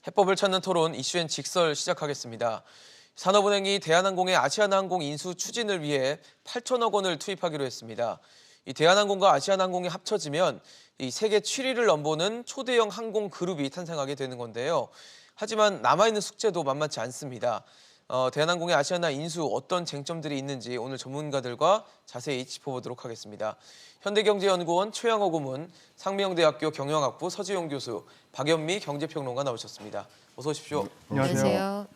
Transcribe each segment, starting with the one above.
해법을 찾는 토론 이슈엔 직설 시작하겠습니다. 산업은행이 대한항공의 아시아나항공 인수 추진을 위해 8천억 원을 투입하기로 했습니다. 이 대한항공과 아시아나항공이 합쳐지면 이 세계 7위를 넘보는 초대형 항공 그룹이 탄생하게 되는 건데요. 하지만 남아있는 숙제도 만만치 않습니다. 대한항공의 아시아나 인수 어떤 쟁점들이 있는지 오늘 전문가들과 자세히 짚어보도록 하겠습니다. 현대경제연구원 최양호 고문, 상명대학교 경영학부 서지용 교수, 박연미 경제평론가 나오셨습니다. 어서 오십시오. 안녕하세요.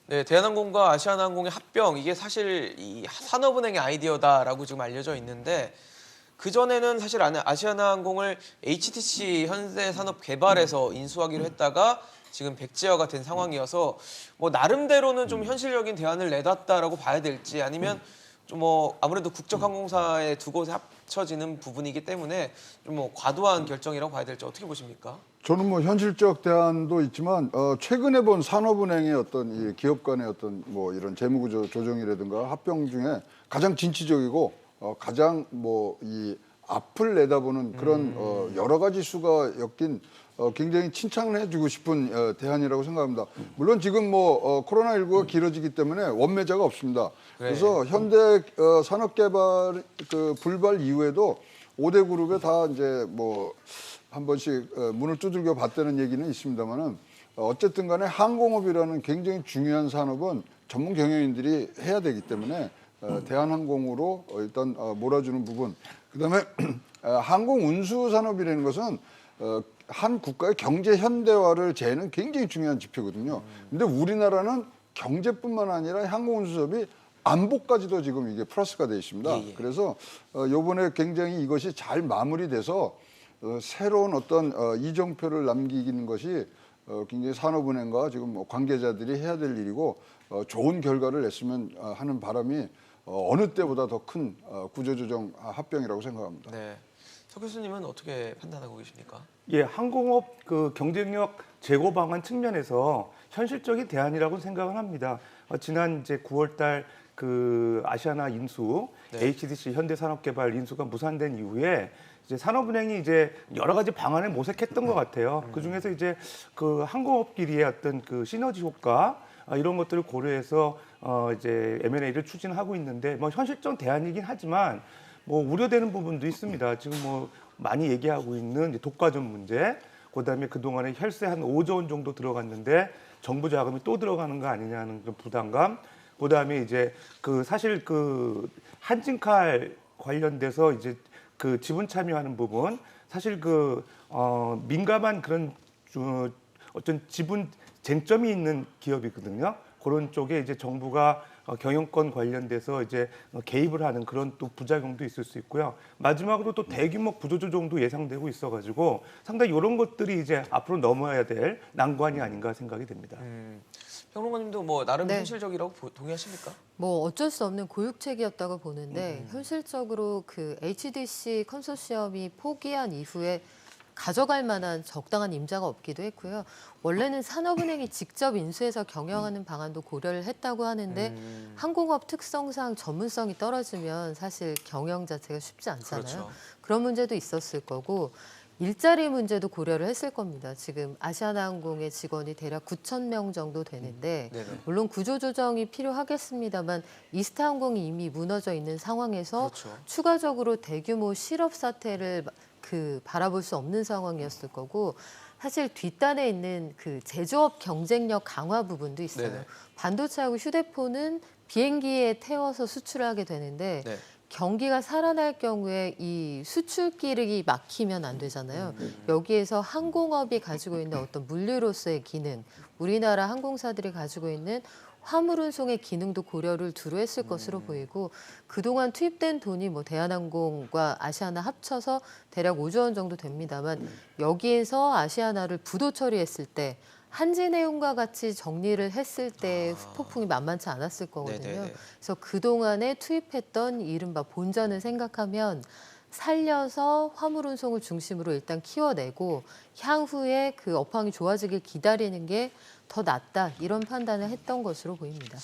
네, 대한항공과 아시아나항공의 합병, 이게 사실 이 산업은행의 아이디어다라고 지금 알려져 있는데 그전에는 사실 아시아나항공을 HTC 현대산업개발에서 인수하기로 했다가 지금 백지화가 된 상황이어서 뭐 나름대로는 좀 현실적인 대안을 내놨다라고 봐야 될지 아니면 좀 아무래도 국적항공사의 두 곳에 합쳐지는 부분이기 때문에 좀 과도한 결정이라고 봐야 될지 어떻게 보십니까? 저는 현실적 대안도 있지만 최근에 본 산업은행의 어떤 이 기업 간의 어떤 이런 재무구조 조정이라든가 합병 중에 가장 진취적이고 가장 이 앞을 내다보는 그런 여러 가지 수가 엮인 굉장히 칭찬을 해주고 싶은 대안이라고 생각합니다. 물론 지금 코로나19가 길어지기 때문에 원매자가 없습니다. 그래서 현대 산업개발 불발 이후에도 5대 그룹에 다 이제 한 번씩 문을 두들겨 봤다는 얘기는 있습니다만은 어쨌든 간에 항공업이라는 굉장히 중요한 산업은 전문 경영인들이 해야 되기 때문에 대한항공으로 일단 몰아주는 부분. 그다음에 항공 운수 산업이라는 것은 한 국가의 경제 현대화를 재는 굉장히 중요한 지표거든요. 근데 우리나라는 경제뿐만 아니라 항공 운수업이 안보까지도 지금 이게 플러스가 되어 있습니다. 예. 그래서 이번에 굉장히 이것이 잘 마무리돼서 새로운 어떤 이정표를 남기는 것이 굉장히 산업은행과 지금 관계자들이 해야 될 일이고 좋은 결과를 냈으면 하는 바람이 어느 때보다 더 큰 구조조정 합병이라고 생각합니다. 네. 서 교수님은 어떻게 판단하고 계십니까? 예, 항공업 경쟁력 제고 방안 측면에서 현실적인 대안이라고 생각을 합니다. 지난 이제 9월달 아시아나 인수, 네. HTC 현대산업개발 인수가 무산된 이후에 이제 산업은행이 이제 여러 가지 방안을 모색했던 것 같아요. 그 중에서 이제 항공업끼리의 어떤 시너지 효과 이런 것들을 고려해서 이제 M&A를 추진하고 있는데 현실적 대안이긴 하지만 우려되는 부분도 있습니다. 지금 많이 얘기하고 있는 독과점 문제, 그다음에 그동안에 혈세 한 5조 원 정도 들어갔는데 정부 자금이 또 들어가는 거 아니냐는 그런 부담감, 그다음에 이제 사실 한진칼 관련돼서 이제 지분 참여하는 부분, 사실 민감한 그런 어떤 지분 쟁점이 있는 기업이거든요. 그런 쪽에 이제 정부가 경영권 관련돼서 이제 개입을 하는 그런 또 부작용도 있을 수 있고요. 마지막으로 또 대규모 구조조정도 예상되고 있어가지고 상당히 이런 것들이 이제 앞으로 넘어야 될 난관이 아닌가 생각이 됩니다. 평론가님도 나름 네. 현실적이라고 동의하십니까? 어쩔 수 없는 고육책이었다고 보는데 현실적으로 HDC 컨소시엄이 포기한 이후에 가져갈 만한 적당한 임자가 없기도 했고요. 원래는 산업은행이 직접 인수해서 경영하는 방안도 고려를 했다고 하는데 항공업 특성상 전문성이 떨어지면 사실 경영 자체가 쉽지 않잖아요. 그렇죠. 그런 문제도 있었을 거고 일자리 문제도 고려를 했을 겁니다. 지금 아시아나항공의 직원이 대략 9천 명 정도 되는데 네네. 물론 구조조정이 필요하겠습니다만 이스타항공이 이미 무너져 있는 상황에서 그렇죠. 추가적으로 대규모 실업 사태를 바라볼 수 없는 상황이었을 거고 사실 뒷단에 있는 제조업 경쟁력 강화 부분도 있어요. 네네. 반도체하고 휴대폰은 비행기에 태워서 수출을 하게 되는데 네. 경기가 살아날 경우에 이 수출길이 막히면 안 되잖아요. 여기에서 항공업이 가지고 있는 어떤 물류로서의 기능, 우리나라 항공사들이 가지고 있는 화물 운송의 기능도 고려를 두루 했을 것으로 보이고 그동안 투입된 돈이 대한항공과 아시아나 합쳐서 대략 5조 원 정도 됩니다만 여기에서 아시아나를 부도 처리했을 때 한진해운과 같이 정리를 했을 때 후폭풍이 만만치 않았을 거거든요. 네네네. 그래서 그동안에 투입했던 이른바 본전을 생각하면 살려서 화물 운송을 중심으로 일단 키워내고 향후에 그 업황이 좋아지길 기다리는 게 더 낫다 이런 판단을 했던 것으로 보입니다.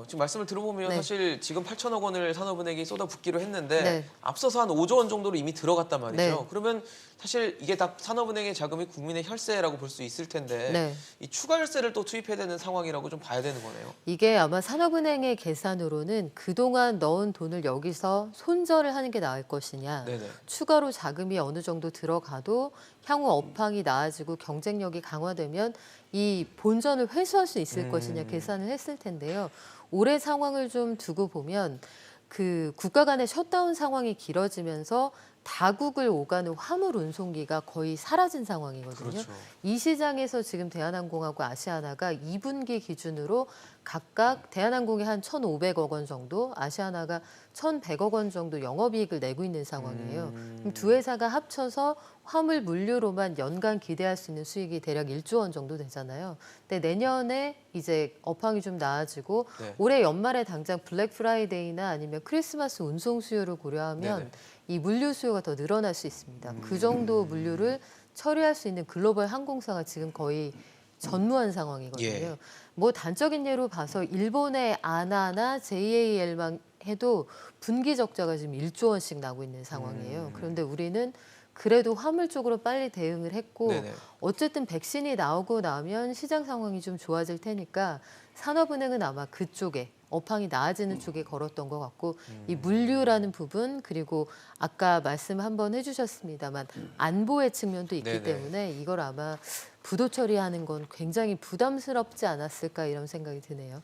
지금 말씀을 들어보면 네. 사실 지금 8천억 원을 산업은행이 쏟아붓기로 했는데 네. 앞서서 한 5조 원 정도로 이미 들어갔단 말이죠. 네. 그러면 사실 이게 다 산업은행의 자금이 국민의 혈세라고 볼 수 있을 텐데 네. 이 추가 혈세를 또 투입해야 되는 상황이라고 좀 봐야 되는 거네요. 이게 아마 산업은행의 계산으로는 그동안 넣은 돈을 여기서 손절을 하는 게 나을 것이냐, 네네. 추가로 자금이 어느 정도 들어가도 향후 업황이 나아지고 경쟁력이 강화되면 이 본전을 회수할 수 있을 것이냐 계산을 했을 텐데요. 올해 상황을 좀 두고 보면 그 국가 간의 셧다운 상황이 길어지면서 다국을 오가는 화물 운송기가 거의 사라진 상황이거든요. 그렇죠. 이 시장에서 지금 대한항공하고 아시아나가 2분기 기준으로 각각 대한항공이 한 1,500억 원 정도, 아시아나가 1,100억 원 정도 영업이익을 내고 있는 상황이에요. 그럼 두 회사가 합쳐서 화물 물류로만 연간 기대할 수 있는 수익이 대략 1조 원 정도 되잖아요. 근데 내년에 이제 업황이 좀 나아지고 네. 올해 연말에 당장 블랙 프라이데이나 아니면 크리스마스 운송 수요를 고려하면 네네. 이 물류 수요가 더 늘어날 수 있습니다. 그 정도 물류를 처리할 수 있는 글로벌 항공사가 지금 거의 전무한 상황이거든요. 예. 뭐 단적인 예로 봐서 일본의 아나나 JAL만 해도 분기 적자가 지금 1조 원씩 나고 있는 상황이에요. 그런데 우리는 그래도 화물 쪽으로 빨리 대응을 했고 네네. 어쨌든 백신이 나오고 나면 시장 상황이 좀 좋아질 테니까 산업은행은 아마 그쪽에 업황이 나아지는 쪽에 걸었던 것 같고 이 물류라는 부분 그리고 아까 말씀 한번 해주셨습니다만 안보의 측면도 있기 네네. 때문에 이걸 아마 부도 처리하는 건 굉장히 부담스럽지 않았을까 이런 생각이 드네요.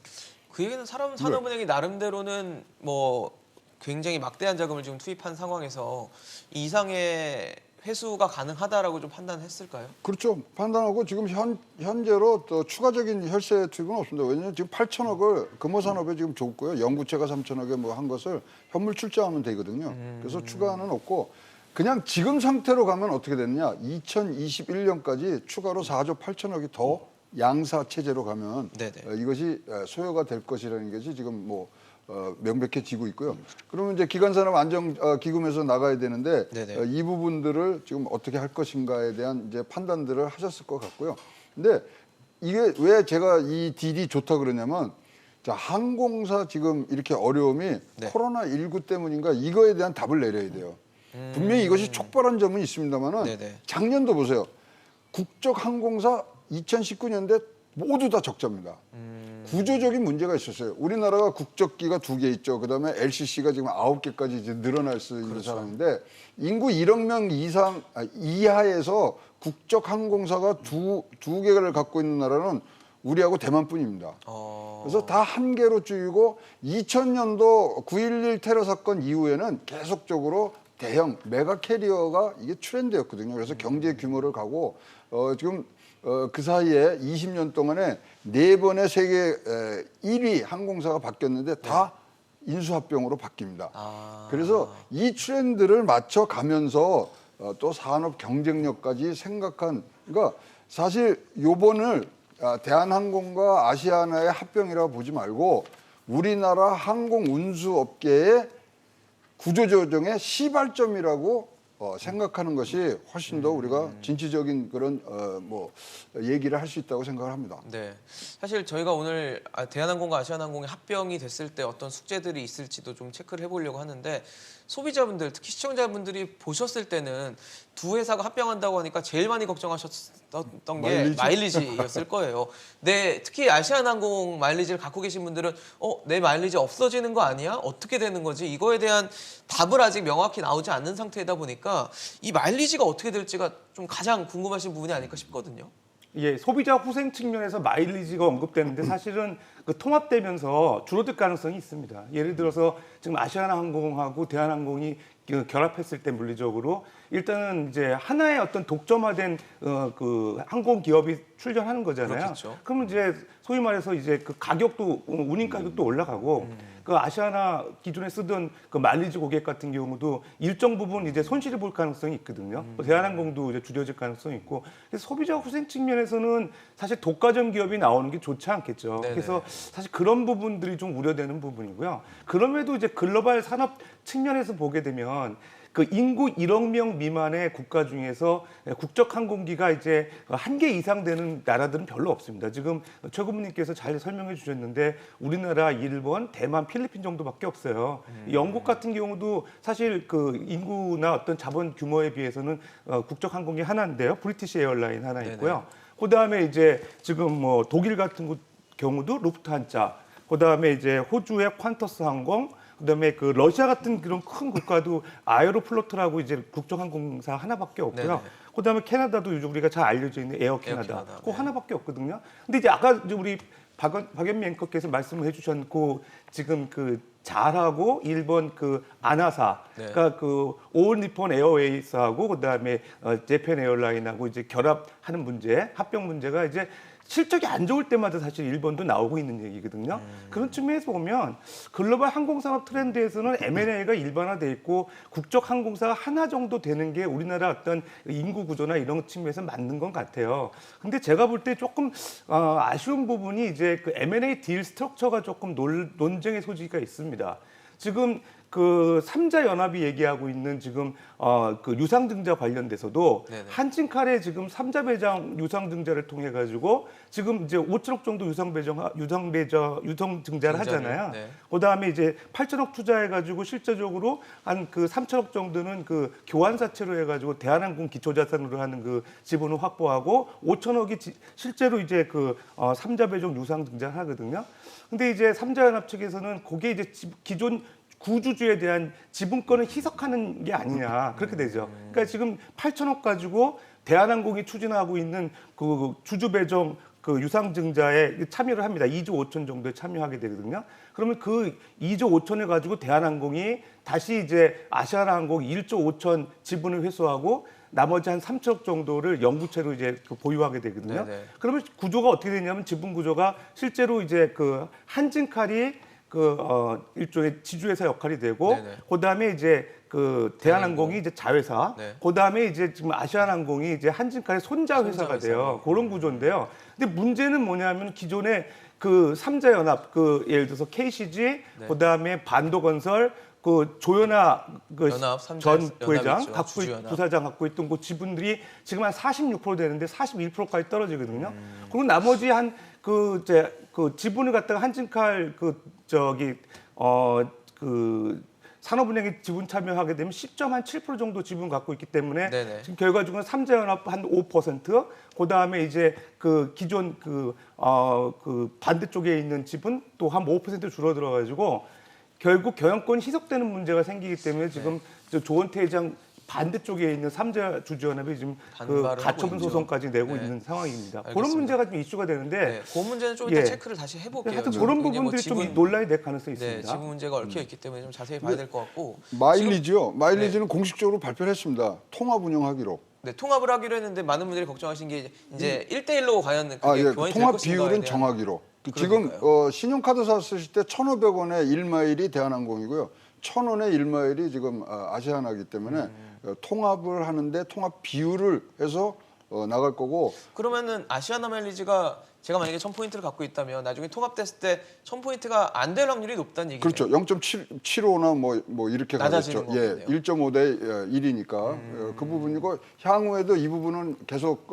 그 얘기는 산업은행이 나름대로는 뭐 굉장히 막대한 자금을 지금 투입한 상황에서 이 이상의 회수가 가능하다라고 좀 판단했을까요? 그렇죠. 판단하고 지금 현재로 또 추가적인 혈세 투입은 없습니다. 왜냐하면 지금 8천억을 금호산업에 지금 줬고요. 영구채가 3천억에 뭐 한 것을 현물 출자하면 되거든요. 그래서 추가는 없고 그냥 지금 상태로 가면 어떻게 되느냐. 2021년까지 추가로 4조 8천억이 더 양사 체제로 가면 네네. 이것이 소요가 될 것이라는 것이 지금 뭐 명백해지고 있고요. 그러면 이제 기간산업 안정기금에서 나가야 되는데 네네. 이 부분들을 지금 어떻게 할 것인가에 대한 이제 판단들을 하셨을 것 같고요. 근데 이게 왜 제가 이 딜이 좋다 그러냐면 자, 항공사 지금 이렇게 어려움이 네. 코로나19 때문인가 이거에 대한 답을 내려야 돼요. 분명히 이것이 촉발한 점은 있습니다만은 네네. 작년도 보세요. 국적 항공사 2019년대 모두 다 적자입니다. 구조적인 문제가 있었어요. 우리나라가 국적기가 2개 있죠. 그다음에 LCC가 지금 9개까지 이제 늘어날 수 있는 상황인데 인구 1억 명 이하에서 국적 항공사가 두 개를 갖고 있는 나라는 우리하고 대만뿐입니다. 그래서 다 한 개로 줄이고 2000년도 9.11 테러 사건 이후에는 계속적으로 대형 메가 캐리어가 이게 트렌드였거든요. 그래서 경제 규모를 가고 지금 그 사이에 20년 동안에 4번의 세계 1위 항공사가 바뀌었는데 다 인수합병으로 바뀝니다. 그래서 이 트렌드를 맞춰가면서 또 산업 경쟁력까지 생각한 그러니까 사실 요번을 대한항공과 아시아나의 합병이라고 보지 말고 우리나라 항공운수업계의 구조조정의 시발점이라고 생각하는 것이 훨씬 더 우리가 진취적인 그런 뭐 얘기를 할 수 있다고 생각을 합니다. 네, 사실 저희가 오늘 대한항공과 아시아나항공이 합병이 됐을 때 어떤 숙제들이 있을지도 좀 체크를 해보려고 하는데 소비자분들, 특히 시청자분들이 보셨을 때는 두 회사가 합병한다고 하니까 제일 많이 걱정하셨던 게 마일리지였을 거예요. 네, 특히 아시아나항공 마일리지를 갖고 계신 분들은 내 마일리지 없어지는 거 아니야? 어떻게 되는 거지? 이거에 대한 답을 아직 명확히 나오지 않는 상태이다 보니까 이 마일리지가 어떻게 될지가 좀 가장 궁금하신 부분이 아닐까 싶거든요. 예, 소비자 후생 측면에서 마일리지가 언급되는데 사실은 그 통합되면서 줄어들 가능성이 있습니다. 예를 들어서 지금 아시아나항공하고 대한항공이 결합했을 때 물리적으로 일단은 이제 하나의 어떤 독점화된 그 항공 기업이 출전하는 거잖아요. 그렇겠죠. 그러면 이제 소위 말해서 이제 그 가격도 운임 가격도 올라가고 그 아시아나 기존에 쓰던 그 마일리지 고객 같은 경우도 일정 부분 이제 손실을 볼 가능성이 있거든요. 대한항공도 이제 줄여질 가능성이 있고 그래서 소비자 후생 측면에서는 사실 독과점 기업이 나오는 게 좋지 않겠죠. 네네. 그래서 사실 그런 부분들이 좀 우려되는 부분이고요. 그럼에도 이제 글로벌 산업 측면에서 보게 되면 그 인구 1억 명 미만의 국가 중에서 국적 항공기가 이제 1개 이상 되는 나라들은 별로 없습니다. 지금 최 고문님께서 잘 설명해 주셨는데 우리나라, 일본, 대만, 필리핀 정도밖에 없어요. 영국 같은 경우도 사실 그 인구나 어떤 자본 규모에 비해서는 국적 항공기 하나인데요. 브리티시 에어라인 하나 있고요. 그다음에 이제 지금 뭐 독일 같은 경우도 루프트한자, 그다음에 이제 호주의 퀀터스 항공, 그다음에 그 러시아 같은 그런 큰 국가도 아에로플로트라고 이제 국적항공사 하나밖에 없고요. 네네. 그다음에 캐나다도 요즘 우리가 잘 알려져 있는 에어 캐나다, 그거 네. 하나밖에 없거든요. 근데 이제 아까 이제 우리 박연미 앵커께서 말씀을 해주셨고 지금 그 잘하고 일본 그 아나사, 네. 그러니까 그 올 니폰 에어웨이스하고 그다음에 재팬 에어라인하고 이제 결합하는 문제, 합병 문제가 이제 실적이 안 좋을 때마다 사실 일본도 나오고 있는 얘기거든요. 그런 측면에서 보면 글로벌 항공산업 트렌드에서는 M&A가 일반화돼 있고 국적 항공사가 하나 정도 되는 게 우리나라 어떤 인구 구조나 이런 측면에서 맞는 것 같아요. 근데 제가 볼 때 조금 아쉬운 부분이 이제 그 M&A 딜 스트럭처가 조금 논쟁의 소지가 있습니다. 지금 그 삼자 연합이 얘기하고 있는 지금 그 유상증자 관련돼서도 네네. 한진칼의 지금 삼자 배당 유상증자를 통해 가지고 지금 이제 5천억 정도 유상증자를 하잖아요. 네. 그다음에 이제 8천억 투자해 가지고 실제적으로 한 그 3천억 정도는 그 교환사채로 해 가지고 대한항공 기초자산으로 하는 그 지분을 확보하고 5천억이 실제로 이제 그 삼자 배당 유상증자를 하거든요. 근데 이제 삼자연합 측에서는 그게 이제 기존 구주주에 대한 지분권을 희석하는 게 아니냐 그렇게 되죠. 그러니까 지금 8천억 가지고 대한항공이 추진하고 있는 그 주주 배정 그 유상증자에 참여를 합니다. 2조 5천 정도에 참여하게 되거든요. 그러면 그 2조 5천을 가지고 대한항공이 다시 이제 아시아나항공 1조 5천 지분을 회수하고 나머지 한 3천억 정도를 영부채로 이제 보유하게 되거든요. 네네. 그러면 구조가 어떻게 되냐면 지분 구조가 실제로 이제 그 한진칼이 일종의 지주회사 역할이 되고 네네. 그다음에 이제 그 대한항공이 이제 자회사, 네. 그다음에 이제 지금 아시아나항공이 이제 한진칼의 손자 회사가 돼요. 그런 구조인데요. 근데 문제는 뭐냐면 기존에 그 삼자연합 그 예를 들어서 KCG, 네. 그다음에 반도건설, 그 조현아 그 연합, 삼자 전 연합 부회장 있죠. 갖고 주주연합. 부사장 갖고 있던 그 지분들이 지금 한 46% 되는데 41%까지 떨어지거든요. 그리고 나머지 한 그 이제 그 지분을 갖다가 한진칼 그 저기 그 산업은행에 지분 참여하게 되면 10.7% 정도 지분 갖고 있기 때문에 네네. 지금 결과적으로 삼자연합 한 5%, 그 다음에 이제 그 기존 그 반대쪽에 있는 지분 또 한 5% 줄어들어가지고 결국 경영권 희석되는 문제가 생기기 때문에 지금 저 조원태 회장 반대쪽에 있는 삼자 주주연합이 지금 그 반발을 가처분 하고 있죠. 소송까지 내고 네. 있는 상황입니다. 그런 알겠습니다. 문제가 좀 이슈가 되는데 네, 그 문제는 좀 이따 예. 체크를 다시 해볼게요. 하여튼 지금 그런 굉장히 뭐 부분들이 좀 지분- 논란이 될 가능성이 네, 있습니다. 지분 문제가 얽혀 있기 때문에 좀 자세히 봐야 될 것 같고 마일리지요. 마일리지는 네. 공식적으로 발표를 했습니다. 통합 운영하기로. 네, 통합을 하기로 했는데 많은 분들이 걱정하신 게 이제 1대1로 과연 그게 예. 교환이 될 통합 것인가에 비율은 대한 정하기로. 지금 그러니까요. 신용카드사 쓰실 때 1,500원에 1마일이 대한항공이고요. 1,000원에 1마일이 지금 아시아나기 때문에 통합을 하는데 통합 비율을 해서 나갈 거고 그러면은 아시아나 마일리지가 제가 만약에 1,000포인트를 갖고 있다면 나중에 통합됐을 때 1,000포인트가 안 될 확률이 높다는 얘기예요. 그렇죠. 0.75나 뭐 이렇게 낮아지는 가겠죠. 예, 거군요. 1.5대 1이니까 그 부분이고 향후에도 이 부분은 계속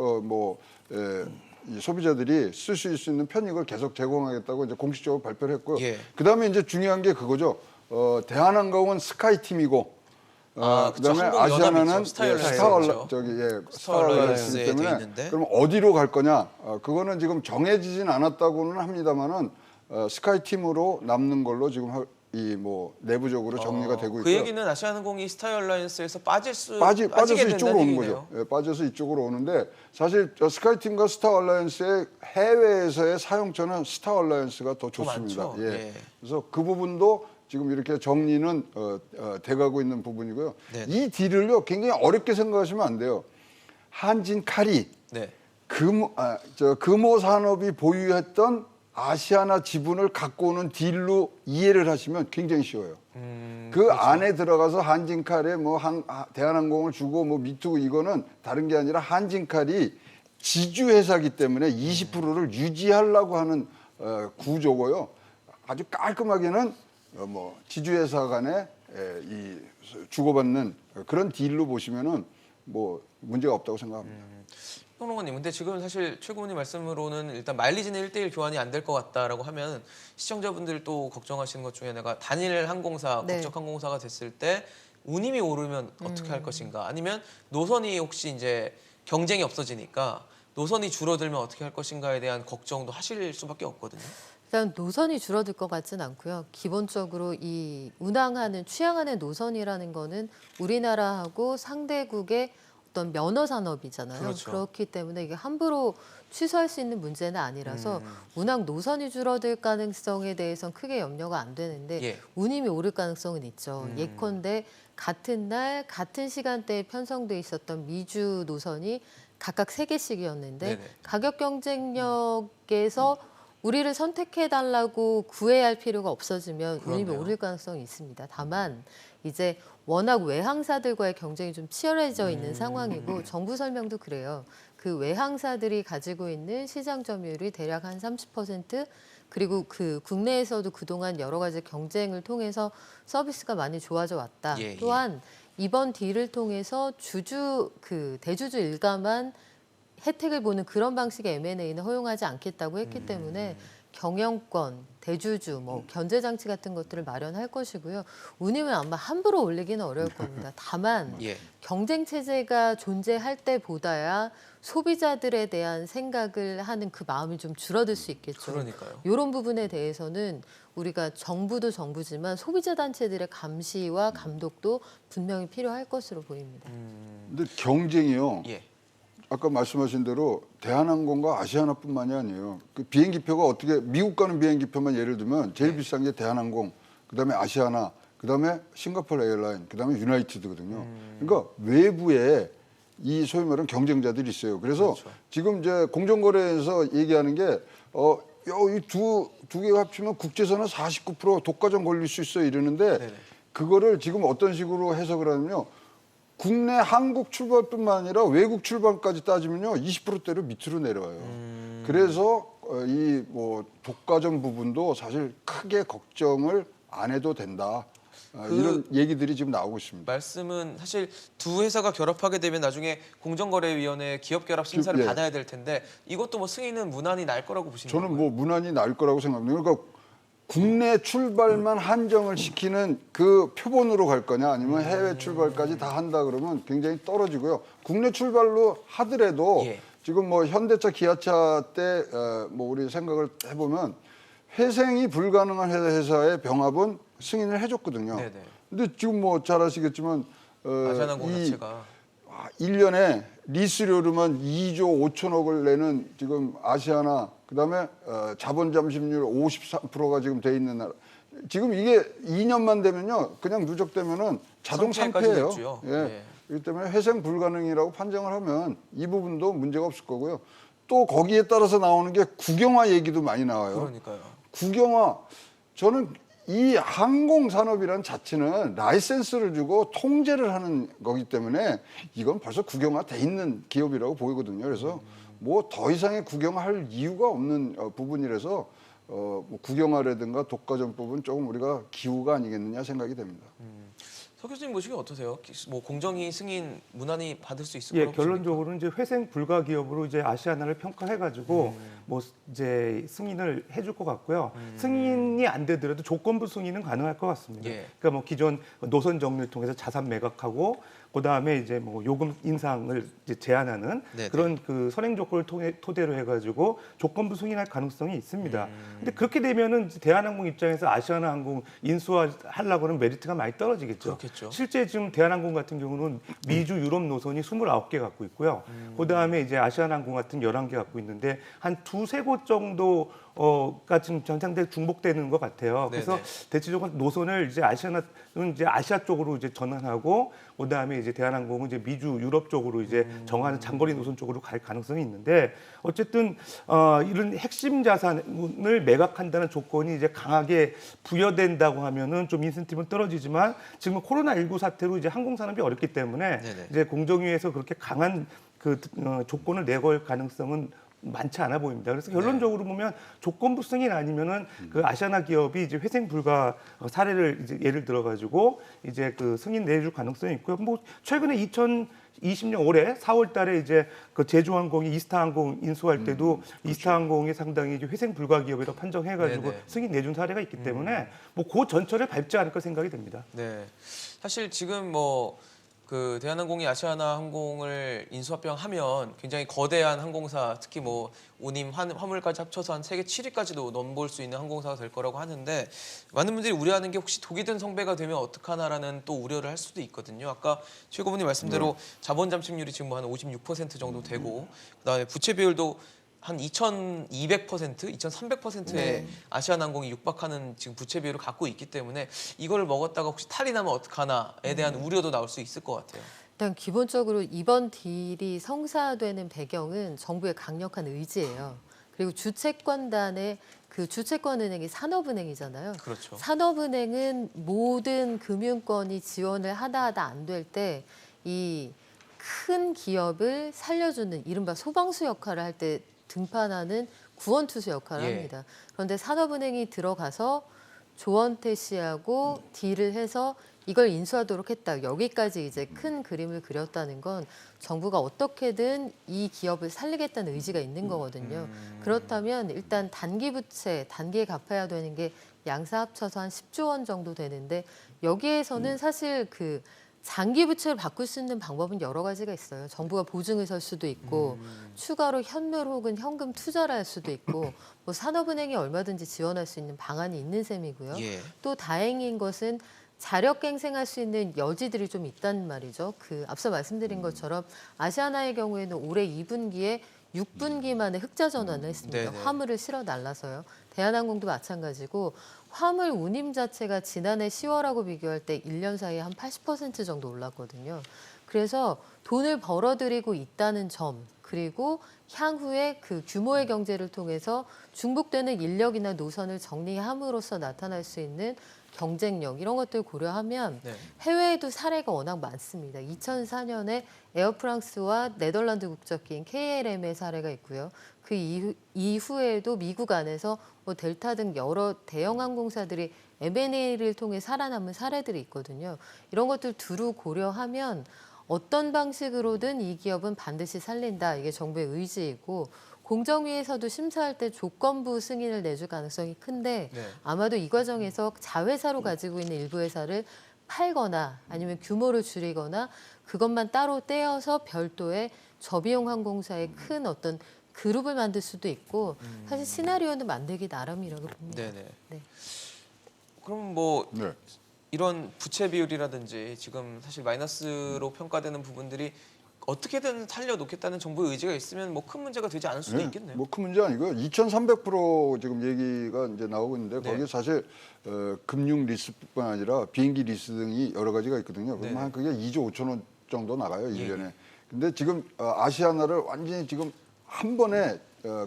이 소비자들이 쓸 수 있는 편익을 계속 제공하겠다고 이제 공식적으로 발표를 했고요. 예. 그다음에 이제 중요한 게 그거죠. 대한항공은 스카이팀이고 그쵸. 그다음에 항공 연합 아시아나는 있죠. 스타얼라이언스 있죠. 스타얼라이언스이기 스타얼라이언스에 돼 때문에 있는데. 그럼 어디로 갈 거냐? 그거는 지금 정해지진 않았다고는 합니다만은 스카이팀으로 남는 걸로 지금 이 뭐 내부적으로 정리가 되고 있고요. 그 얘기는 아시아나항공이 스타얼라이언스에서 빠져서 빠져서 이쪽으로 오는 거죠. 예, 빠져서 이쪽으로 오는데 사실 스카이팀과 스타얼라이언스의 해외에서의 사용처는 스타얼라이언스가 더 좋습니다. 많죠. 예. 예. 그래서 그 부분도 지금 이렇게 정리는 돼가고 있는 부분이고요. 네네. 이 딜을요 굉장히 어렵게 생각하시면 안 돼요. 한진칼이 네. 금호 산업이 보유했던 아시아나 지분을 갖고 오는 딜로 이해를 하시면 굉장히 쉬워요. 그 안에 들어가서 한진칼에 뭐 대한항공을 주고 뭐 미투 이거는 다른 게 아니라 한진칼이 지주회사기 때문에 20%를 유지하려고 하는 구조고요. 아주 깔끔하게는 뭐 지주회사 간의 이 주고받는 그런 딜로 보시면은 뭐 문제가 없다고 생각합니다. 평론가님, 근데 지금 사실 최 고문님 말씀으로는 일단 마일리지는 1대1 교환이 안 될 것 같다라고 하면 시청자분들 또 걱정하시는 것 중에 하나가 단일 항공사, 네. 국적 항공사가 됐을 때 운임이 오르면 어떻게 할 것인가, 아니면 노선이 혹시 이제 경쟁이 없어지니까 노선이 줄어들면 어떻게 할 것인가에 대한 걱정도 하실 수밖에 없거든요. 일단 노선이 줄어들 것 같지는 않고요. 기본적으로 이 운항하는 취항하는 노선이라는 거는 우리나라하고 상대국의 어떤 면허 산업이잖아요. 그렇죠. 그렇기 때문에 이게 함부로 취소할 수 있는 문제는 아니라서 운항 노선이 줄어들 가능성에 대해서는 크게 염려가 안 되는데 예. 운임이 오를 가능성은 있죠. 예컨대 같은 날 같은 시간대에 편성돼 있었던 미주 노선이 각각 3개씩이었는데 네네. 가격 경쟁력에서 우리를 선택해달라고 구애할 할 필요가 없어지면 운임이 그렇네요. 오를 가능성이 있습니다. 다만 이제 워낙 외항사들과의 경쟁이 좀 치열해져 있는 상황이고 정부 설명도 그래요. 그 외항사들이 가지고 있는 시장 점유율이 대략 한 30%, 그리고 그 국내에서도 그동안 여러 가지 경쟁을 통해서 서비스가 많이 좋아져 왔다. 예, 예. 또한 이번 딜을 통해서 대주주 일가만 혜택을 보는 그런 방식의 M&A는 허용하지 않겠다고 했기 때문에 경영권, 대주주, 뭐 견제 장치 같은 것들을 마련할 것이고요. 운임은 아마 함부로 올리기는 어려울 겁니다. 다만 예. 경쟁 체제가 존재할 때보다야 소비자들에 대한 생각을 하는 그 마음이 좀 줄어들 수 있겠죠. 그러니까요. 이런 부분에 대해서는 우리가 정부도 정부지만 소비자 단체들의 감시와 감독도 분명히 필요할 것으로 보입니다. 근데 경쟁이요. 예. 아까 말씀하신 대로 대한항공과 아시아나뿐만이 아니에요. 그 비행기표가 어떻게 미국 가는 비행기표만 예를 들면 제일 비싼 게 대한항공, 그다음에 아시아나, 그다음에 싱가포르 에어라인, 그다음에 유나이티드거든요. 그러니까 외부에 이 소위 말하는 경쟁자들이 있어요. 그래서 그렇죠. 지금 이제 공정거래에서 얘기하는 게 이두 개가 합치면 국제선은 49% 독과점 걸릴 수 있어 이러는데 네네. 그거를 지금 어떤 식으로 해석을 하냐면요. 국내 한국 출발뿐만 아니라 외국 출발까지 따지면요 20%대로 밑으로 내려와요. 그래서 이 뭐 독과점 부분도 사실 크게 걱정을 안 해도 된다. 이런 얘기들이 지금 나오고 있습니다. 말씀은 사실 두 회사가 결합하게 되면 나중에 공정거래위원회 기업결합 심사를 예. 받아야 될 텐데 이것도 뭐 승인은 무난히 날 거라고 보시는 저는 건가요? 뭐 무난히 날 거라고 생각합니다. 그러니까 국내 출발만 한정을 시키는 그 표본으로 갈 거냐 아니면 해외 출발까지 다 한다 그러면 굉장히 떨어지고요. 국내 출발로 하더라도 예. 지금 뭐 현대차, 기아차 때 뭐 우리 생각을 해보면 회생이 불가능한 회사의 병합은 승인을 해줬거든요. 네네. 근데 지금 뭐 잘 아시겠지만 아시아나항공 이 자체가 1년에 리스료로만 2조 5천억을 내는 지금 아시아나 그다음에 자본 잠식률 53%가 지금 돼 있는 나라. 지금 이게 2년만 되면요. 그냥 누적되면은 자동 상폐까지 상폐예요. 됐죠. 예. 예. 그렇기 때문에 회생 불가능이라고 판정을 하면 이 부분도 문제가 없을 거고요. 또 거기에 따라서 나오는 게 국영화 얘기도 많이 나와요. 그러니까요. 국영화 저는 이 항공 산업이란 자체는 라이센스를 주고 통제를 하는 거기 때문에 이건 벌써 국영화 돼 있는 기업이라고 보이거든요. 그래서 뭐 더 이상의 국영화할 이유가 없는 부분이라서 뭐 국영화라든가 독과점 부분 조금 우리가 기우가 아니겠느냐 생각이 됩니다. 석 교수님 보시기에 어떠세요? 뭐 공정위 승인 무난히 받을 수 있을 예, 거라고 보십니까? 결론적으로는 이제 회생 불가 기업으로 이제 아시아나를 평가해가지고 뭐 이제 승인을 해줄 것 같고요. 승인이 안 되더라도 조건부 승인은 가능할 것 같습니다. 예. 그러니까 뭐 기존 노선 정리를 통해서 자산 매각하고 그다음에 이제 뭐 요금 인상을 이제 제한하는 네네. 그런 그 선행 조건을 토대로 해가지고 조건부 승인할 가능성이 있습니다. 근데 그렇게 되면은 이제 대한항공 입장에서 아시아나항공 인수하려고는 메리트가 많이 떨어지겠죠. 그렇겠죠. 실제 지금 대한항공 같은 경우는 미주 유럽 노선이 29개 갖고 있고요. 그다음에 이제 아시아나항공 같은 11개 갖고 있는데 한 두세 곳 정도가 지금 전상대 중복되는 것 같아요. 그래서 네네. 대체적으로 노선을 이제 아시아나 이제 아시아 쪽으로 이제 전환하고 그다음에 이제 대한항공은 이제 미주 유럽 쪽으로 이제 정하는 장거리 노선 쪽으로 갈 가능성이 있는데 어쨌든 이런 핵심 자산을 매각한다는 조건이 이제 강하게 부여된다고 하면은 좀 인센티브는 떨어지지만 지금 코로나19 사태로 이제 항공 산업이 어렵기 때문에 네네. 이제 공정위에서 그렇게 강한 그 조건을 내걸 가능성은 많지 않아 보입니다. 그래서 결론적으로 보면 조건부 승인 아니면은 그 아시아나 기업이 이제 회생 불가 사례를 이제 예를 들어 가지고 이제 그 승인 내줄 가능성이 있고요. 뭐 최근에 2020년 올해 4월달에 이제 그 제주항공이 이스타항공 인수할 때도 이스타항공이 상당히 이제 회생 불가 기업이라고 판정해가지고 네네. 승인 내준 사례가 있기 때문에 뭐 그 전철을 밟지 않을까 생각이 됩니다. 네. 사실 지금 뭐 그 대한항공이 아시아나항공을 인수합병하면 굉장히 거대한 항공사, 특히 뭐 운임, 화물까지 합쳐서 한 세계 7위까지도 넘볼 수 있는 항공사가 될 거라고 하는데 많은 분들이 우려하는 게 혹시 독이 든 성배가 되면 어떡하나라는 또 우려를 할 수도 있거든요. 아까 최고분이 말씀대로 자본 잠식률이 지금 뭐 한 56% 정도 되고 그다음에 부채 비율도 한 2,200%, 2,300%의 아시아나항공이 육박하는 지금 부채 비율을 갖고 있기 때문에 이걸 먹었다가 혹시 탈이 나면 어떡하나에 대한 우려도 나올 수 있을 것 같아요. 일단 기본적으로 이번 딜이 성사되는 배경은 정부의 강력한 의지예요. 그리고 주채권단의 그 주채권은행이 산업은행이잖아요. 그렇죠. 산업은행은 모든 금융권이 지원을 하다 안 될 때 이 큰 기업을 살려주는 이른바 소방수 역할을 할 때 등판하는 구원투수 역할을 예. 합니다. 그런데 산업은행이 들어가서 조원태 씨하고 딜을 해서 이걸 인수하도록 했다. 여기까지 이제 큰 그림을 그렸다는 건 정부가 어떻게든 이 기업을 살리겠다는 의지가 있는 거거든요. 그렇다면 일단 단기 부채, 단기에 갚아야 되는 게 양사 합쳐서 한 10조 원 정도 되는데 여기에서는 사실 그 장기 부채를 바꿀 수 있는 방법은 여러 가지가 있어요. 정부가 보증을 설 수도 있고 추가로 현물 혹은 현금 투자를 할 수도 있고 뭐 산업은행이 얼마든지 지원할 수 있는 방안이 있는 셈이고요. 예. 또 다행인 것은 자력갱생할 수 있는 여지들이 좀 있단 말이죠. 그 앞서 말씀드린 것처럼 아시아나의 경우에는 올해 2분기에 6분기 만에 흑자 전환을 했습니다. 네네. 화물을 실어 날라서요. 대한항공도 마찬가지고 화물 운임 자체가 지난해 10월하고 비교할 때 1년 사이에 한 80% 정도 올랐거든요. 그래서 돈을 벌어들이고 있다는 점 그리고 향후에 그 규모의 경제를 통해서 중복되는 인력이나 노선을 정리함으로써 나타날 수 있는 경쟁력 이런 것들 고려하면 네. 해외에도 사례가 워낙 많습니다. 2004년에 에어프랑스와 네덜란드 국적기인 KLM의 사례가 있고요. 그 이후에도 미국 안에서 뭐 델타 등 여러 대형 항공사들이 M&A를 통해 살아남은 사례들이 있거든요. 이런 것들 두루 고려하면 어떤 방식으로든 이 기업은 반드시 살린다. 이게 정부의 의지이고 공정위에서도 심사할 때 조건부 승인을 내줄 가능성이 큰데 네. 아마도 이 과정에서 자회사로 가지고 있는 일부 회사를 팔거나 아니면 규모를 줄이거나 그것만 따로 떼어서 별도의 저비용 항공사의 큰 어떤 그룹을 만들 수도 있고 사실 시나리오는 만들기 나름이라고 봅니다. 네네. 네. 그럼 뭐 네. 이런 부채 비율이라든지 지금 사실 마이너스로 평가되는 부분들이 어떻게든 살려놓겠다는 정부의 의지가 있으면 뭐 큰 문제가 되지 않을 수도 있겠네요. 뭐 큰 문제 아니고요. 2,300% 지금 얘기가 이제 나오고 있는데 네. 거기에 사실 금융 리스뿐만 아니라 비행기 리스 등이 여러 가지가 있거든요. 그러면 네. 한 그게 2조 5천 원 정도 나가요, 예. 1년에. 근데 지금 아시아나를 완전히 지금 한 번에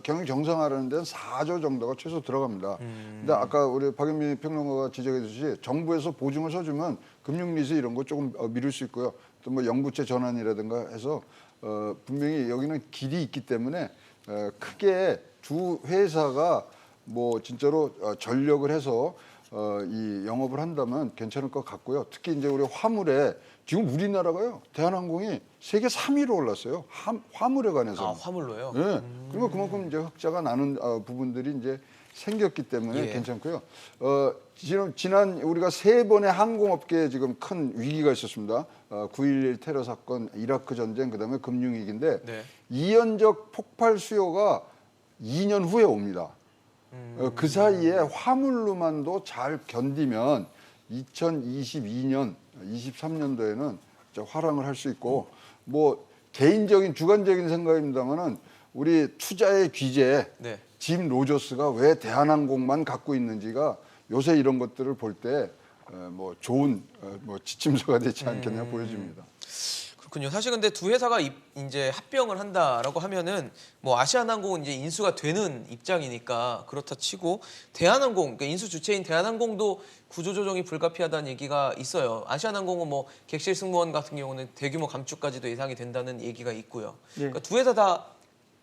경영 정상화하는 데는 4조 정도가 최소 들어갑니다. 근데 아까 우리 박연미 평론가가 지적해 주듯이 정부에서 보증을 서주면 금융 리스 이런 거 조금 미룰 수 있고요. 또 뭐 영부채 전환이라든가 해서 분명히 여기는 길이 있기 때문에 크게 두 회사가 뭐 진짜로 전력을 해서 이 영업을 한다면 괜찮을 것 같고요. 특히 이제 우리 화물에 지금 우리나라가요 대한항공이 세계 3위로 올랐어요. 화물에 관해서. 아, 화물로요? 네. 그리고 그만큼 이제 흑자가 나는 부분들이 이제 생겼기 때문에 예. 괜찮고요. 지난 우리가 3번의 항공업계에 지금 큰 위기가 있었습니다. 9.11 테러 사건, 이라크 전쟁, 그다음에 금융위기인데 네. 이연적 폭발 수요가 2년 후에 옵니다. 그 사이에 화물로만도 잘 견디면 2022년, 23년도에는 화랑을 할 수 있고 뭐 개인적인 주관적인 생각입니다만은 우리 투자의 귀재 네. 짐 로저스가 왜 대한항공만 갖고 있는지가 요새 이런 것들을 볼 때 뭐 좋은 뭐 지침서가 되지 않겠냐 보여집니다. 그렇군요. 사실 근데 두 회사가 이제 합병을 한다라고 하면은 뭐 아시아나항공은 이제 인수가 되는 입장이니까 그렇다 치고 대한항공, 그러니까 인수 주체인 대한항공도 구조조정이 불가피하다는 얘기가 있어요. 아시아나항공은 뭐 객실 승무원 같은 경우는 대규모 감축까지도 예상이 된다는 얘기가 있고요. 예. 그러니까 두 회사 다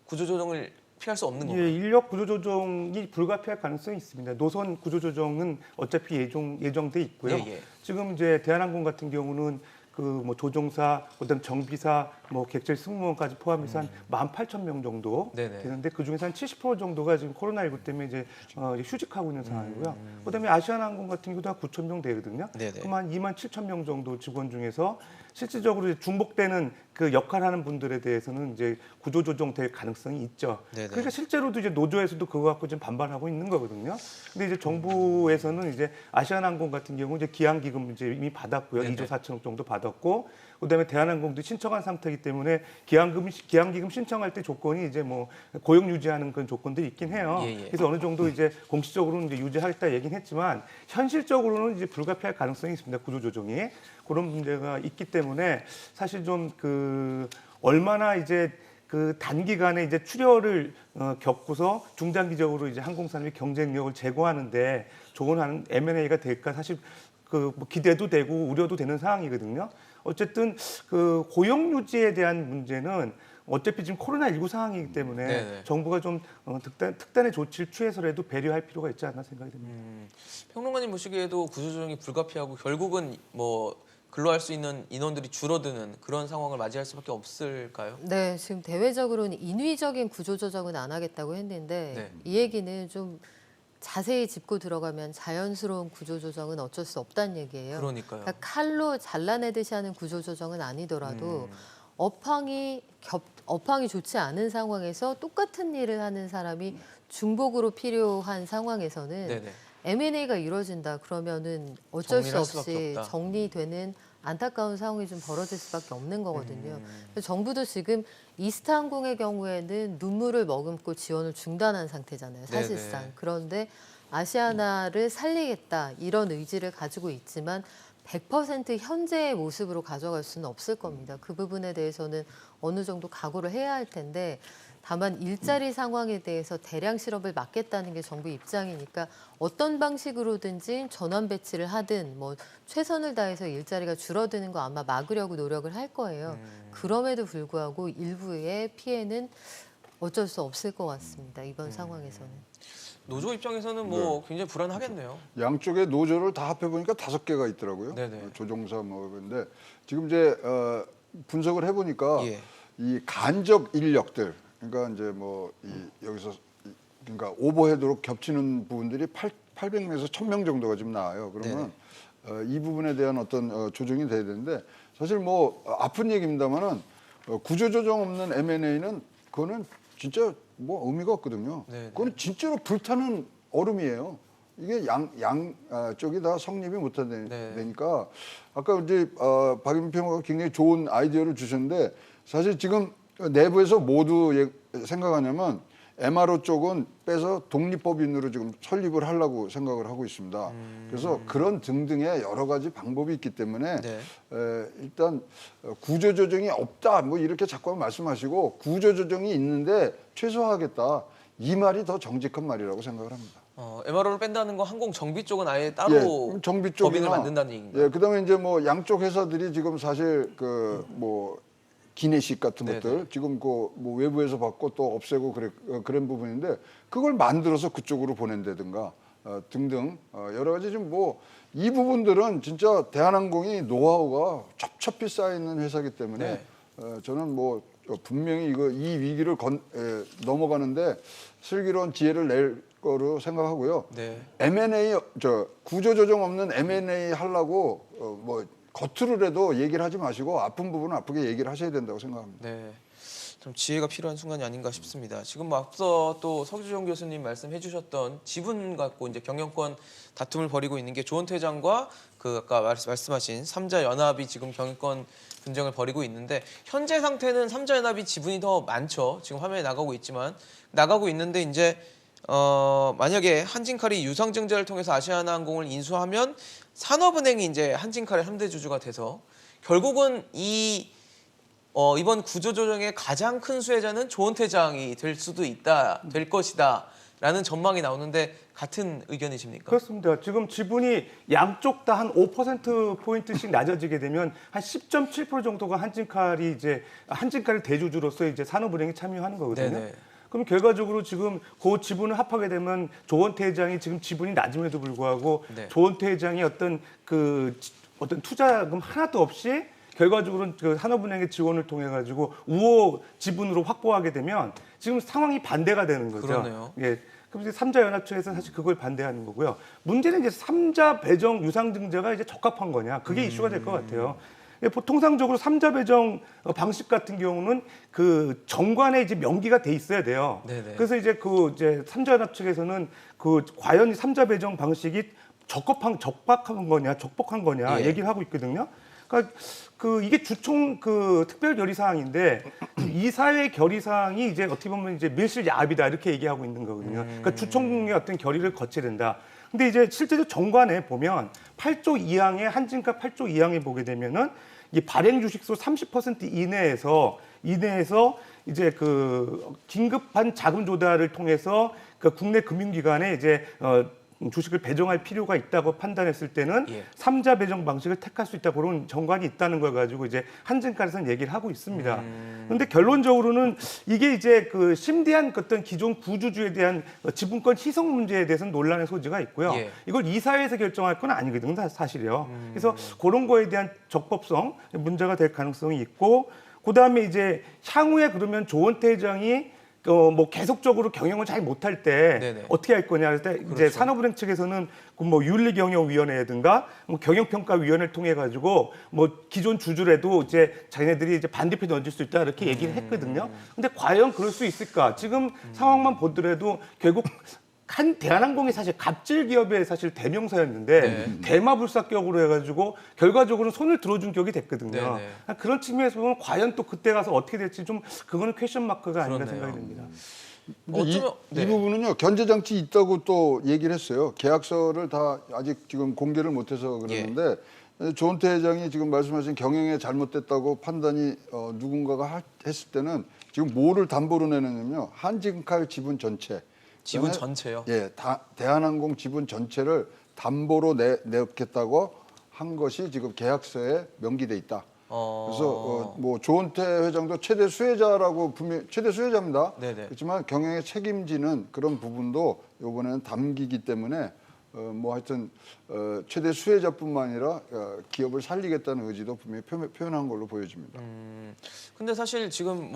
구조조정을 피할 수 없는 예, 건가요? 인력 구조 조정이 불가피할 가능성이 있습니다. 노선 구조 조정은 어차피 예정돼 있고요. 예, 예. 지금 이제 대한항공 같은 경우는 그 뭐 조종사, 그다음 정비사, 뭐 객실 승무원까지 포함해서 한 18,000명 정도 네네. 되는데 그 중에서 한 70% 정도가 지금 코로나19 때문에 이제 휴직하고 있는 상황이고요. 그다음에 아시아나항공 같은 경우도 한 9,000명 되거든요. 네네. 그럼 한 27,000명 정도 직원 중에서 실질적으로 이제 중복되는 그 역할하는 분들에 대해서는 이제 구조조정될 가능성이 있죠. 네네. 그러니까 실제로도 이제 노조에서도 그거 갖고 지금 반발하고 있는 거거든요. 근데 이제 정부에서는 이제 아시아나항공 같은 경우 이제 기한기금 이제 이미 받았고요. 네네. 2조 4천억 정도 받았고, 그다음에 대한항공도 신청한 상태이기 때문에 기한기금 신청할 때 조건이 이제 뭐 고용 유지하는 그런 조건들이 있긴 해요. 예, 예. 그래서 어느 정도 이제 공식적으로는 이제 유지하겠다 얘기는 했지만 현실적으로는 이제 불가피할 가능성이 있습니다. 구조조정이 그런 문제가 있기 때문에 사실 좀 그 얼마나 이제 그 단기간에 이제 출혈을 겪고서 중장기적으로 이제 항공산업의 경쟁력을 제고하는데 좋은 M&A가 될까 사실 그 뭐 기대도 되고 우려도 되는 상황이거든요. 어쨌든 그 고용 유지에 대한 문제는 어차피 지금 코로나19 상황이기 때문에 네네. 정부가 좀 특단의 조치를 취해서라도 배려할 필요가 있지 않나 생각이 듭니다. 평론가님 보시기에도 구조조정이 불가피하고 결국은 뭐 근로할 수 있는 인원들이 줄어드는 그런 상황을 맞이할 수밖에 없을까요? 네, 지금 대외적으로는 인위적인 구조조정은 안 하겠다고 했는데 네. 이 얘기는 좀 자세히 짚고 들어가면 자연스러운 구조조정은 어쩔 수 없다는 얘기예요. 그러니까요. 그러니까 칼로 잘라내듯이 하는 구조조정은 아니더라도 업황이 좋지 않은 상황에서 똑같은 일을 하는 사람이 중복으로 필요한 상황에서는 네네. M&A가 이루어진다 그러면은 어쩔 수 정리를 할 수밖에 없이 없다. 정리되는 안타까운 상황이 좀 벌어질 수밖에 없는 거거든요. 그래서 정부도 지금 이스타항공의 경우에는 눈물을 머금고 지원을 중단한 상태잖아요, 사실상. 네네. 그런데 아시아나를 살리겠다 이런 의지를 가지고 있지만 100% 현재의 모습으로 가져갈 수는 없을 겁니다. 그 부분에 대해서는 어느 정도 각오를 해야 할 텐데 다만 일자리 상황에 대해서 대량 실업을 막겠다는 게 정부 입장이니까 어떤 방식으로든지 전원 배치를 하든 뭐 최선을 다해서 일자리가 줄어드는 거 아마 막으려고 노력을 할 거예요. 그럼에도 불구하고 일부의 피해는 어쩔 수 없을 것 같습니다. 이번 상황에서는. 노조 입장에서는 뭐 굉장히 불안하겠네요. 양쪽의 노조를 다 합해 보니까 5개가 있더라고요. 네네. 조종사 뭐 근데 지금 이제 분석을 해보니까 예. 이 간접 인력들 그러니까 이제 뭐 여기서 그러니까 오버헤드로 겹치는 부분들이 800명에서 1000명 정도가 지금 나와요. 그러면 이 부분에 대한 어떤 조정이 돼야 되는데 사실 뭐 아픈 얘기입니다만은 구조조정 없는 M&A는 그거는 진짜 뭐 의미가 없거든요. 네네. 그거는 진짜로 불타는 얼음이에요. 이게 양 쪽이 다 성립이 못 되니까 아까 이제 박윤 평론가가 굉장히 좋은 아이디어를 주셨는데 사실 지금 내부에서 모두 생각하냐면 MRO 쪽은 빼서 독립법인으로 지금 설립을 하려고 생각을 하고 있습니다. 그래서 그런 등등의 여러 가지 방법이 있기 때문에 네. 일단 구조조정이 없다 뭐 이렇게 자꾸 말씀하시고 구조조정이 있는데 최소화하겠다 이 말이 더 정직한 말이라고 생각을 합니다. MRO를 뺀다는 거 항공 정비 쪽은 아예 따로 정비 법인을 쪽이나 만든다는 얘기인가요? 예, 그다음에 이제 뭐 양쪽 회사들이 지금 사실 그 뭐 기내식 같은 네네. 것들 지금 그 뭐 외부에서 받고 또 없애고 그런 부분인데 그걸 만들어서 그쪽으로 보낸다든가 등등 여러 가지 좀 뭐 이 부분들은 진짜 대한항공이 노하우가 첩첩히 쌓여 있는 회사이기 때문에 저는 뭐 분명히 이 위기를 넘어가는데 슬기로운 지혜를 낼 거로 생각하고요. 네. M&A 구조조정 없는 M&A 하려고 뭐 겉으로라도 얘기를 하지 마시고 아픈 부분은 아프게 얘기를 하셔야 된다고 생각합니다. 네. 좀 지혜가 필요한 순간이 아닌가 싶습니다. 지금 뭐 앞서 또 서주정 교수님 말씀해 주셨던 지분 갖고 이제 경영권 다툼을 벌이고 있는 게 조은태 회장과 그 아까 말씀하신 삼자연합이 지금 경영권 분쟁을 벌이고 있는데 현재 상태는 삼자연합이 지분이 더 많죠. 지금 화면에 나가고 있는데 이제 만약에 한진칼이 유상증자를 통해서 아시아나항공을 인수하면 산업은행이 이제 한진칼의 3대 주주가 돼서 결국은 이번 구조조정의 가장 큰 수혜자는 조은태 회장이 될 것이다라는 전망이 나오는데 같은 의견이십니까? 그렇습니다. 지금 지분이 양쪽 다 한 5%포인트씩 낮아지게 되면 한 10.7% 정도가 한진칼이 대주주로서 이제 산업은행에 참여하는 거거든요. 네네. 그럼 결과적으로 지금 그 지분을 합하게 되면 조원태 회장이 지금 지분이 낮음에도 불구하고 네. 조원태 회장이 어떤 투자금 하나도 없이 결과적으로는 그 산업은행의 지원을 통해 가지고 우호 지분으로 확보하게 되면 지금 상황이 반대가 되는 거죠. 그러네요. 예. 그럼 이제 삼자연합청에서는 사실 그걸 반대하는 거고요. 문제는 이제 삼자 배정 유상증자가 이제 적합한 거냐, 그게 이슈가 될 것 같아요. 예, 통상적으로 삼자 배정 방식 같은 경우는 그 정관에 이제 명기가 돼 있어야 돼요. 네네. 그래서 이제 삼자연합 측에서는 과연 이 삼자 배정 방식이 적합한 거냐, 적법한 거냐 예. 얘기를 하고 있거든요. 그러니까 이게 주총 특별 결의 사항인데 이사회 결의 사항이 이제 어떻게 보면 이제 밀실 야합이다 이렇게 얘기하고 있는 거거든요. 그러니까 주총의 어떤 결의를 거쳐야 된다. 근데 이제 실제로 정관에 보면 8조 2항에 한진카 8조 2항에 보게 되면은 이 발행 주식수 30% 이내에서 이제 긴급한 자금 조달을 통해서 국내 금융기관에 이제 주식을 배정할 필요가 있다고 판단했을 때는 예. 삼자 배정 방식을 택할 수 있다 그런 정관이 있다는 걸 가지고 이제 한진카에서는 얘기를 하고 있습니다. 그런데 결론적으로는 이게 이제 심대한 어떤 기존 구주주에 대한 지분권 희석 문제에 대해서는 논란의 소지가 있고요. 예. 이걸 이사회에서 결정할 건 아니거든요, 사실이요. 그래서 그런 거에 대한 적법성 문제가 될 가능성이 있고, 그 다음에 이제 향후에 그러면 조원태 회장이 계속적으로 경영을 잘 못할 때 네네. 어떻게 할 거냐 할 때 이제 그렇죠. 산업은행 측에서는 윤리경영위원회라든가 경영평가위원회를 통해 가지고 기존 주주라도 이제 자기네들이 이제 반대표 던질 수 있다 이렇게 얘기를 했거든요. 근데 과연 그럴 수 있을까? 지금 상황만 보더라도 결국 대한항공이 사실 갑질 기업의 사실 대명사였는데 네. 대마불사격으로 해가지고 결과적으로는 손을 들어준 격이 됐거든요. 네네. 그런 측면에서 보면 과연 또 그때 가서 어떻게 될지 좀 그거는 퀘션 마크가 아닌가 그렇네요. 생각이 듭니다. 근데 어쩌면- 이 네. 부분은요, 견제장치 있다고 또 얘기를 했어요. 계약서를 다 아직 지금 공개를 못해서 그러는데 조은태 회장이 지금 말씀하신 경영에 잘못됐다고 판단이 누군가가 했을 때는 지금 뭐를 담보로 내느냐면요, 한진칼 지분 전체. 지분 그다음에 전체요? 예, 대한항공 지분 전체를 담보로 내겠다고 한 것이 지금 계약서에 명기돼 있다. 그래서 조은태 회장도 최대 수혜자라고 분명히 최대 수혜자입니다. 네네. 그렇지만 경영에 책임지는 그런 부분도 이번에는 담기기 때문에 하여튼 최대 수혜자뿐만 아니라 기업을 살리겠다는 의지도 분명히 표현한 걸로 보여집니다. 근데 사실 지금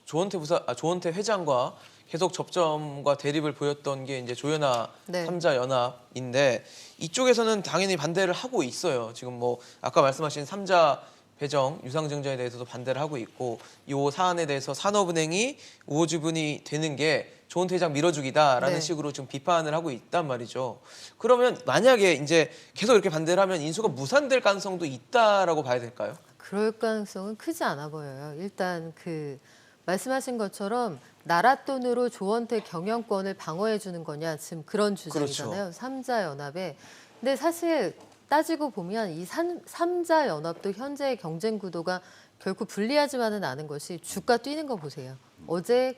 조원태 회장과 계속 접점과 대립을 보였던 게 이제 조연아 네. 삼자 연합인데 이쪽에서는 당연히 반대를 하고 있어요. 지금 아까 말씀하신 삼자 배정 유상증자에 대해서도 반대를 하고 있고 이 사안에 대해서 산업은행이 우호 지분이 되는 게 조원태 회장 밀어주기다라는 네. 식으로 지금 비판을 하고 있단 말이죠. 그러면 만약에 이제 계속 이렇게 반대를 하면 인수가 무산될 가능성도 있다라고 봐야 될까요? 그럴 가능성은 크지 않아 보여요. 일단 말씀하신 것처럼 나라 돈으로 조원태 경영권을 방어해 주는 거냐 지금 그런 주장이잖아요. 그렇죠. 삼자연합에. 근데 사실 따지고 보면 이 삼자연합도 현재의 경쟁 구도가 결코 불리하지만은 않은 것이 주가 뛰는 거 보세요. 어제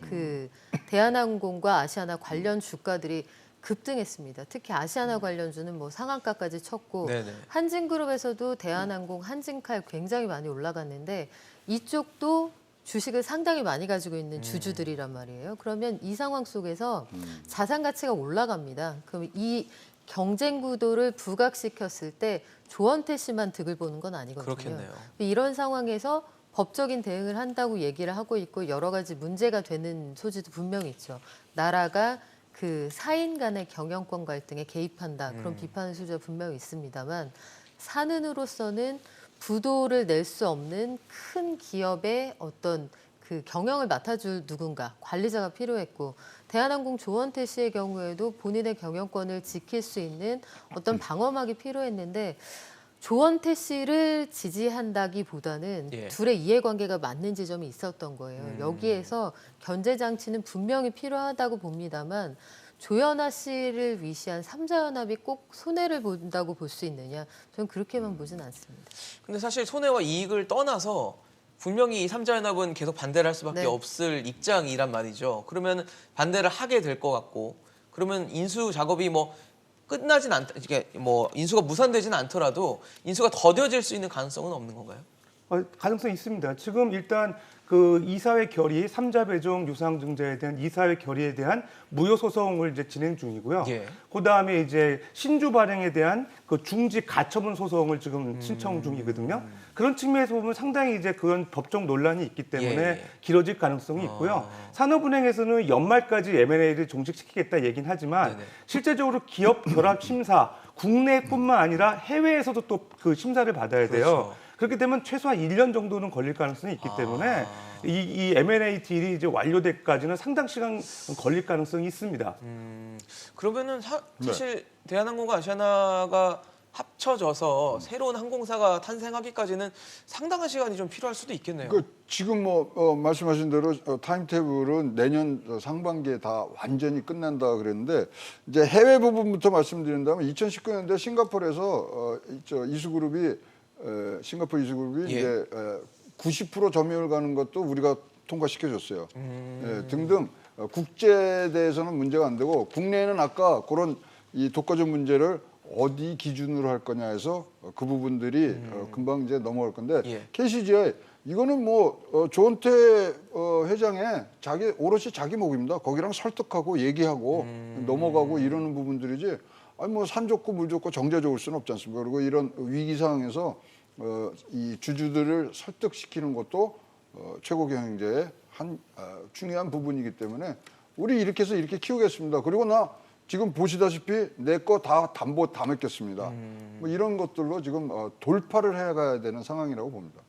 대한항공과 아시아나 관련 주가들이 급등했습니다. 특히 아시아나 관련주는 상한가까지 쳤고 네네. 한진그룹에서도 대한항공, 한진칼 굉장히 많이 올라갔는데 이쪽도 주식을 상당히 많이 가지고 있는 주주들이란 말이에요. 그러면 이 상황 속에서 자산 가치가 올라갑니다. 그럼 이 경쟁 구도를 부각시켰을 때 조원태 씨만 득을 보는 건 아니거든요. 그렇겠네요. 이런 상황에서 법적인 대응을 한다고 얘기를 하고 있고 여러 가지 문제가 되는 소지도 분명히 있죠. 나라가 사인 간의 경영권 갈등에 개입한다. 그런 비판의 소지가 분명히 있습니다만 산은으로서는 부도를 낼 수 없는 큰 기업의 어떤 경영을 맡아줄 누군가, 관리자가 필요했고 대한항공 조원태 씨의 경우에도 본인의 경영권을 지킬 수 있는 어떤 방어막이 필요했는데 조원태 씨를 지지한다기보다는 예. 둘의 이해관계가 맞는 지점이 있었던 거예요. 여기에서 견제장치는 분명히 필요하다고 봅니다만 조연아 씨를 위시한 삼자연합이 꼭 손해를 본다고 볼 수 있느냐? 저는 그렇게만 보진 않습니다. 근데 사실 손해와 이익을 떠나서 분명히 이 삼자연합은 계속 반대를 할 수밖에 네. 없을 입장이란 말이죠. 그러면 반대를 하게 될 것 같고 그러면 인수 작업이 끝나진 않다. 이게 인수가 무산되지는 않더라도 인수가 더뎌질 수 있는 가능성은 없는 건가요? 가능성이 있습니다. 지금 일단 그 이사회 결의 3자 배정 유상증자에 대한 이사회 결의에 대한 무효 소송을 이제 진행 중이고요. 예. 그다음에 이제 신주 발행에 대한 그 중지 가처분 소송을 지금 신청 중이거든요. 그런 측면에서 보면 상당히 이제 그런 법적 논란이 있기 때문에 예. 길어질 가능성이 있고요. 산업은행에서는 연말까지 M&A를 종식시키겠다 얘긴 하지만 네네. 실제적으로 기업 결합 심사 국내뿐만 아니라 해외에서도 또 그 심사를 받아야 돼요. 그렇죠. 그렇게 되면 최소한 1년 정도는 걸릴 가능성이 있기 때문에 이 M&A 딜이 이제 완료되기까지는 상당 시간 걸릴 가능성이 있습니다. 그러면은 사실 대한항공과 아시아나가 합쳐져서 새로운 항공사가 탄생하기까지는 상당한 시간이 좀 필요할 수도 있겠네요. 지금 말씀하신 대로 타임테이블은 내년 상반기에 다 완전히 끝난다 그랬는데 이제 해외 부분부터 말씀드린다면 2019년대 싱가포르에서 이수그룹이 싱가포르 이수그룹이 예. 이제 90% 점유율 가는 것도 우리가 통과시켜줬어요. 등등 국제대에서는 문제가 안 되고 국내에는 아까 그런 이 독과점 문제를 어디 기준으로 할 거냐 해서 그 부분들이 금방 이제 넘어갈 건데 예. KCGI 이거는 조은태 회장의 오롯이 자기 목입니다. 거기랑 설득하고 얘기하고 넘어가고 이러는 부분들이지. 아니 산 좋고 물 좋고 정자 좋을 수는 없지 않습니까? 그리고 이런 위기 상황에서 이 주주들을 설득시키는 것도 최고 경영제의 한 중요한 부분이기 때문에 우리 이렇게 해서 이렇게 키우겠습니다. 그리고 나 지금 보시다시피 내 거 다 담보 다 맡겼습니다. 이런 것들로 지금 돌파를 해가야 되는 상황이라고 봅니다.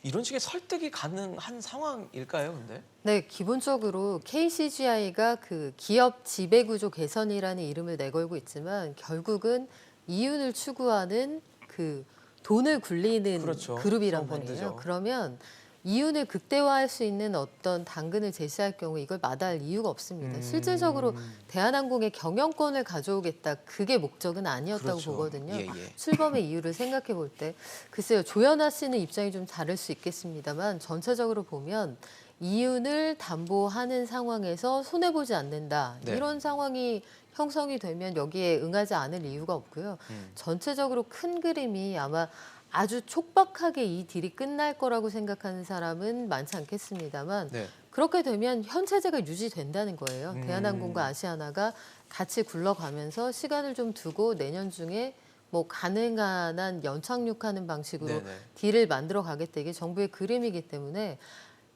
이런 식의 설득이 가능한 상황일까요, 근데? 네, 기본적으로 KCGI가 그 기업 지배구조 개선이라는 이름을 내걸고 있지만 결국은 이윤을 추구하는 그 돈을 굴리는 그렇죠. 그룹이란 펀드죠. 말이에요. 그러면 이윤을 극대화할 수 있는 어떤 당근을 제시할 경우 이걸 마다할 이유가 없습니다. 실질적으로 대한항공의 경영권을 가져오겠다 그게 목적은 아니었다고 그렇죠. 보거든요. 예, 예. 출범의 이유를 생각해 볼 때 글쎄요 조연아 씨는 입장이 좀 다를 수 있겠습니다만 전체적으로 보면 이윤을 담보하는 상황에서 손해 보지 않는다 네. 이런 상황이 형성이 되면 여기에 응하지 않을 이유가 없고요. 전체적으로 큰 그림이 아마 아주 촉박하게 이 딜이 끝날 거라고 생각하는 사람은 많지 않겠습니다만 네. 그렇게 되면 현 체제가 유지된다는 거예요. 대한항공과 아시아나가 같이 굴러가면서 시간을 좀 두고 내년 중에 뭐 가능한 한 연착륙하는 방식으로 네네. 딜을 만들어 가겠다. 이게 정부의 그림이기 때문에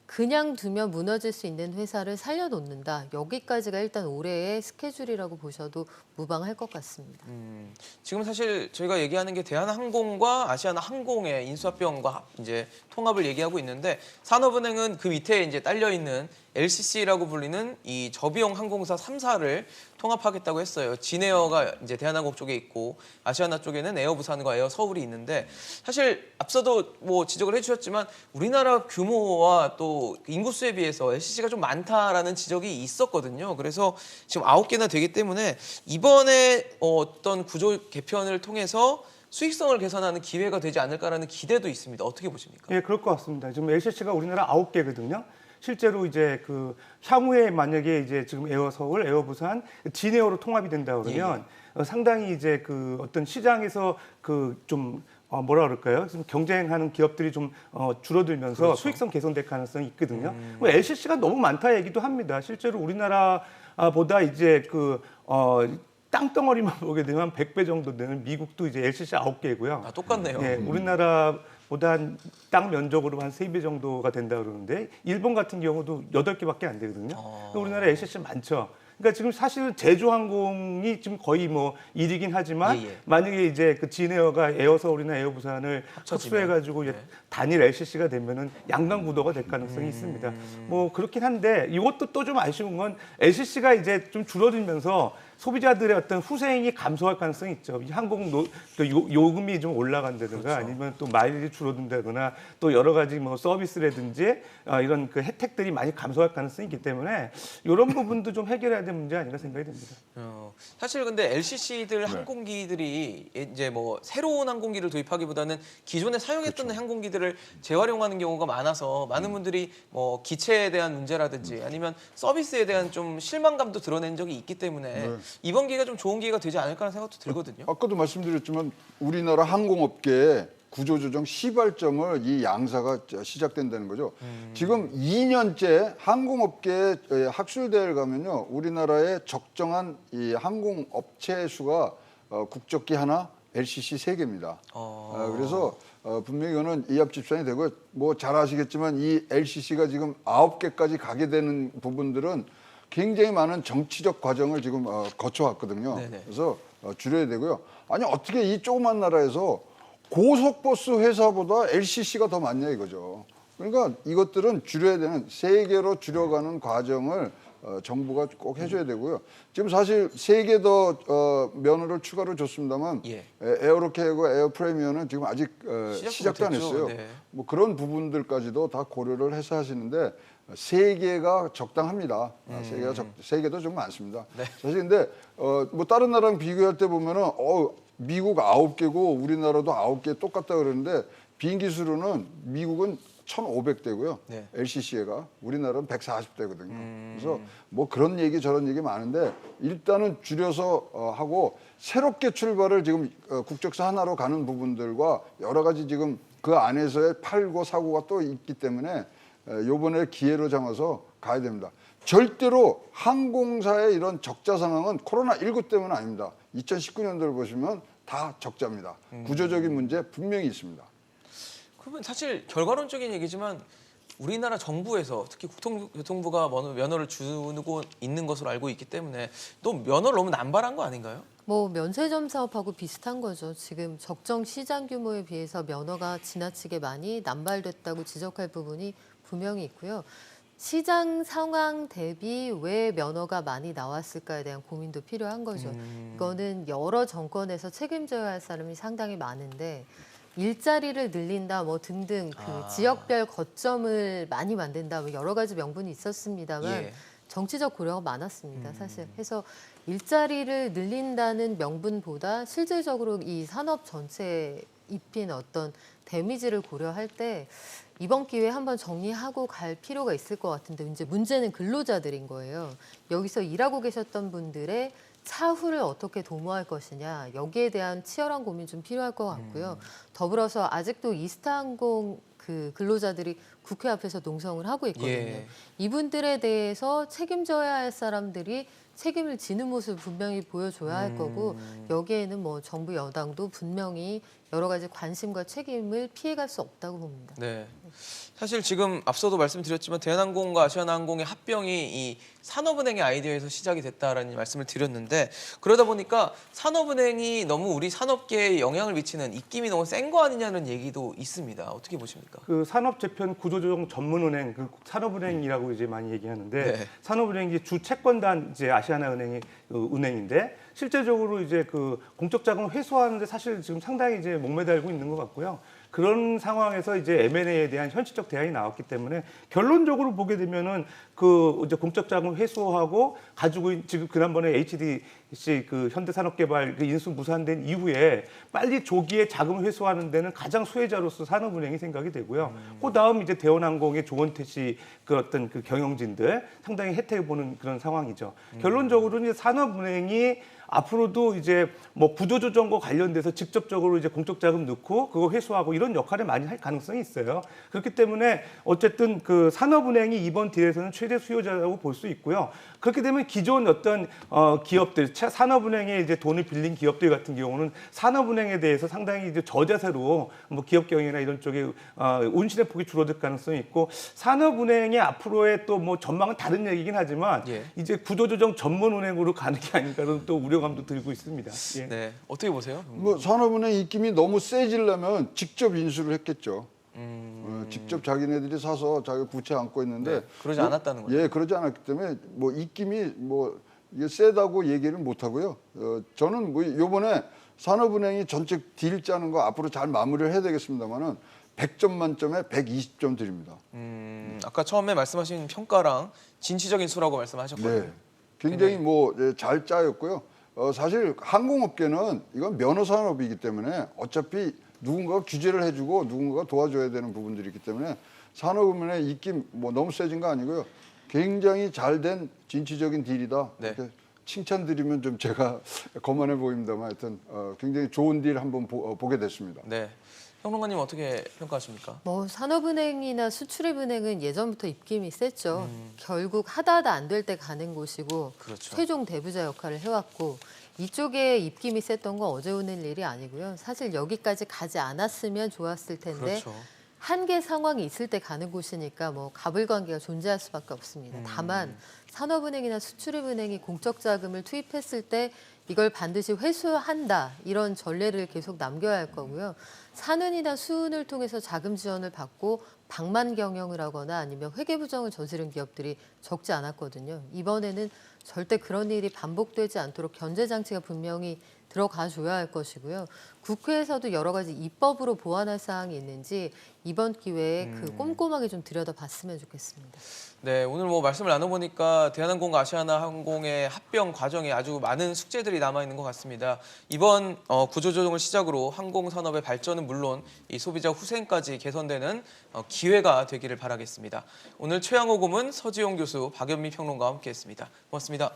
그냥 두면 무너질 수 있는 회사를 살려놓는다. 여기까지가 일단 올해의 스케줄이라고 보셔도 무방할 것 같습니다. 지금 사실 저희가 얘기하는 게 대한항공과 아시아나항공의 인수합병과 이제 통합을 얘기하고 있는데 산업은행은 그 밑에 이제 딸려 있는 LCC라고 불리는 이 저비용 항공사 3사를 통합하겠다고 했어요. 진에어가 이제 대한항공 쪽에 있고 아시아나 쪽에는 에어부산과 에어서울이 있는데 사실 앞서도 뭐 지적을 해주셨지만 우리나라 규모와 또 인구수에 비해서 LCC가 좀 많다라는 지적이 있었거든요. 그래서 지금 9개나 되기 때문에 이번에 어떤 구조 개편을 통해서 수익성을 개선하는 기회가 되지 않을까라는 기대도 있습니다. 어떻게 보십니까? 예, 그럴 것 같습니다. 지금 LCC가 우리나라 9개거든요. 실제로 이제 그 향후에 만약에 이제 지금 에어서울, 에어부산, 진에어로 통합이 된다 그러면 상당히 이제 그 어떤 시장에서 그 좀 뭐라 그럴까요? 좀 경쟁하는 기업들이 좀 줄어들면서 그렇죠. 수익성 개선될 가능성이 있거든요. 뭐 LCC가 너무 많다 얘기도 합니다. 실제로 우리나라보다 이제 그 땅덩어리만 보게 되면 100배 정도 되는 미국도 이제 LCC 9개고요. 아, 똑같네요. 예, 우리나라보다 한 땅 면적으로 한 3배 정도가 된다 그러는데 일본 같은 경우도 8개밖에 안 되거든요. 우리나라 LCC 많죠. 그러니까 지금 사실은 제주항공이 지금 거의 뭐 1위긴 하지만 예, 예. 만약에 이제 그 진에어가 에어서울이나 에어부산을 합쳐지면. 흡수해가지고 네. 단일 LCC가 되면은 양강구도가 될 가능성이 있습니다. 뭐 그렇긴 한데 이것도 또 좀 아쉬운 건 LCC가 이제 좀 줄어들면서 소비자들의 어떤 후생이 감소할 가능성이 있죠. 이 항공 요금이 좀 올라간다든가 그렇죠. 아니면 또 마일리지 줄어든다거나 또 여러 가지 뭐 서비스라든지 이런 그 혜택들이 많이 감소할 가능성이 있기 때문에 이런 부분도 좀 해결해야 될 문제 아닌가 생각이 듭니다. 사실 근데 LCC들 항공기들이 이제 뭐 새로운 항공기를 도입하기보다는 기존에 사용했던 항공기들을 재활용하는 경우가 많아서 많은 분들이 뭐 기체에 대한 문제라든지 아니면 서비스에 대한 좀 실망감도 드러낸 적이 있기 때문에 이번 기회가 좀 좋은 기회가 되지 않을까라는 생각도 들거든요. 아까도 말씀드렸지만 우리나라 항공업계의 구조조정 시발점을 이 양사가 시작된다는 거죠. 지금 2년째 항공업계 학술대회를 가면요, 우리나라의 적정한 이 항공업체 수가 국적기 하나, LCC 3개입니다. 그래서 분명히 이거는 이합집산이 되고, 뭐 잘 아시겠지만 이 LCC가 지금 9개까지 가게 되는 부분들은 굉장히 많은 정치적 과정을 지금 거쳐왔거든요. 네네. 그래서 줄여야 되고요. 아니 어떻게 이 조그만 나라에서 고속버스 회사보다 LCC가 더 많냐 이거죠. 그러니까 이것들은 줄여야 되는, 3개로 줄여가는 과정을 정부가 꼭 해줘야 되고요. 지금 사실 3개 더 면허를 추가로 줬습니다만 예. 에어로케하고 에어프레미어는 지금 아직 시작도 안 못했죠. 했어요. 네. 뭐 그런 부분들까지도 다 고려를 해서 하시는데 3개가 적당합니다. 3개도 좀 많습니다. 네. 사실 근데 뭐 다른 나라랑 비교할 때 보면은 미국 9개고 우리나라도 9개 똑같다 그러는데 비행기 수로는 미국은 1,500대고요. 네. LCC가 우리나라는 140대거든요. 그래서 뭐 그런 얘기 저런 얘기 많은데 일단은 줄여서 하고 새롭게 출발을 지금 국적사 하나로 가는 부분들과 여러 가지 지금 그 안에서의 팔고 사고가 또 있기 때문에 요번에 기회로 잡아서 가야 됩니다. 절대로 항공사의 이런 적자 상황은 코로나19 때문 아닙니다. 2019년도를 보시면 다 적자입니다. 구조적인 문제 분명히 있습니다. 그러면 사실 결과론적인 얘기지만 우리나라 정부에서 특히 국토교통부가 면허를 주고 있는 것으로 알고 있기 때문에 또 면허를 너무 남발한 거 아닌가요? 뭐 면세점 사업하고 비슷한 거죠. 지금 적정 시장 규모에 비해서 면허가 지나치게 많이 남발됐다고 지적할 부분이 분명히 있고요. 시장 상황 대비 왜 면허가 많이 나왔을까에 대한 고민도 필요한 거죠. 이거는 여러 정권에서 책임져야 할 사람이 상당히 많은데 일자리를 늘린다 뭐 등등 그 지역별 거점을 많이 만든다 뭐 여러 가지 명분이 있었습니다만 예. 정치적 고려가 많았습니다. 사실. 그래서 일자리를 늘린다는 명분보다 실질적으로 이 산업 전체에 입힌 어떤 데미지를 고려할 때 이번 기회에 한번 정리하고 갈 필요가 있을 것 같은데 이제 문제는 근로자들인 거예요. 여기서 일하고 계셨던 분들의 차후를 어떻게 도모할 것이냐 여기에 대한 치열한 고민 좀 필요할 것 같고요. 더불어서 아직도 이스타항공 그 근로자들이 국회 앞에서 농성을 하고 있거든요. 예. 이분들에 대해서 책임져야 할 사람들이 책임을 지는 모습을 분명히 보여줘야 할 거고 여기에는 뭐 정부 여당도 분명히 여러 가지 관심과 책임을 피해갈 수 없다고 봅니다. 네. 사실 지금 앞서도 말씀드렸지만 대한항공과 아시아나항공의 합병이 이 산업은행의 아이디어에서 시작이 됐다라는 말씀을 드렸는데 그러다 보니까 산업은행이 너무 우리 산업계에 영향을 미치는 입김이 너무 센 거 아니냐는 얘기도 있습니다. 어떻게 보십니까? 그 산업재편 구조조정 전문은행, 그 산업은행이라고 이제 많이 얘기하는데 네. 산업은행이 주 채권단 이제 아시아나은행이 은행인데 실제적으로 이제 그 공적 자금 회수하는데 사실 지금 상당히 이제 목매달고 있는 것 같고요. 그런 상황에서 이제 M&A에 대한 현실적 대안이 나왔기 때문에 결론적으로 보게 되면은 그 이제 공적 자금 회수하고 가지고 지금 지난번에 HDC 그 현대산업개발 그 인수 무산된 이후에 빨리 조기에 자금 회수하는 데는 가장 수혜자로서 산업은행이 생각이 되고요. 그 다음 이제 대원항공의 조원태 씨 그 어떤 그 경영진들 상당히 혜택을 보는 그런 상황이죠. 결론적으로 이제 산업은행이 앞으로도 이제 뭐 구조조정과 관련돼서 직접적으로 이제 공적 자금 넣고 그거 회수하고 이런 역할을 많이 할 가능성이 있어요. 그렇기 때문에 어쨌든 그 산업은행이 이번 딜에서는 최대 수요자라고 볼 수 있고요. 그렇게 되면 기존 어떤 기업들, 산업은행에 이제 돈을 빌린 기업들 같은 경우는 산업은행에 대해서 상당히 이제 저자세로 뭐 기업 경영이나 이런 쪽에 운신의 폭이 줄어들 가능성이 있고 산업은행의 앞으로의 또 뭐 전망은 다른 얘기긴 하지만 예. 이제 구조조정 전문은행으로 가는 게 아닌가라는 또 우려감도 들고 있습니다. 예. 네. 어떻게 보세요? 뭐 산업은행 입김이 너무 세지려면 직접 인수를 했겠죠. 직접 자기네들이 사서 자기 부채 안고 있는데 네, 그러지 않았다는 거죠. 예, 그러지 않았기 때문에 뭐 입김이 뭐 이게 세다고 얘기를 못 하고요. 저는 뭐 요번에 산업은행이 전체 딜 짜는 거 앞으로 잘 마무리를 해야 되겠습니다만은 100점 만점에 120점 드립니다. 아까 처음에 말씀하신 평가랑 진취적인 수라고 말씀하셨거든요. 네, 굉장히 뭐 잘 짜였고요. 사실 항공업계는 이건 면허 산업이기 때문에 어차피 누군가가 규제를 해주고 누군가가 도와줘야 되는 부분들이 있기 때문에 산업은행의 입김 뭐 너무 세진 거 아니고요. 굉장히 잘된 진취적인 딜이다. 네. 이렇게 칭찬드리면 좀 제가 거만해 보입니다만 하여튼 굉장히 좋은 딜 한번 보게 됐습니다. 네. 평론가님 어떻게 평가하십니까? 뭐 산업은행이나 수출입은행은 예전부터 입김이 셌죠. 결국 하다 안 될 때 가는 곳이고 그렇죠. 최종 대부자 역할을 해왔고 이쪽에 입김이 셌던 건 어제 오는 일이 아니고요. 사실 여기까지 가지 않았으면 좋았을 텐데 그렇죠. 한계 상황이 있을 때 가는 곳이니까 뭐 가불관계가 존재할 수밖에 없습니다. 다만 산업은행이나 수출입은행이 공적 자금을 투입했을 때 이걸 반드시 회수한다 이런 전례를 계속 남겨야 할 거고요. 산은이나 수은을 통해서 자금 지원을 받고 방만 경영을 하거나 아니면 회계부정을 저지른 기업들이 적지 않았거든요. 이번에는 절대 그런 일이 반복되지 않도록 견제 장치가 분명히 들어가 줘야 할 것이고요. 국회에서도 여러 가지 입법으로 보완할 사항이 있는지 이번 기회에 그 꼼꼼하게 좀 들여다봤으면 좋겠습니다. 네, 오늘 뭐 말씀을 나눠보니까 대한항공과 아시아나항공의 합병 과정에 아주 많은 숙제들이 남아있는 것 같습니다. 이번 구조조정을 시작으로 항공산업의 발전은 물론 이 소비자 후생까지 개선되는 기회가 되기를 바라겠습니다. 오늘 최양호 고문, 서지용 교수, 박연미 평론가와 함께했습니다. 고맙습니다.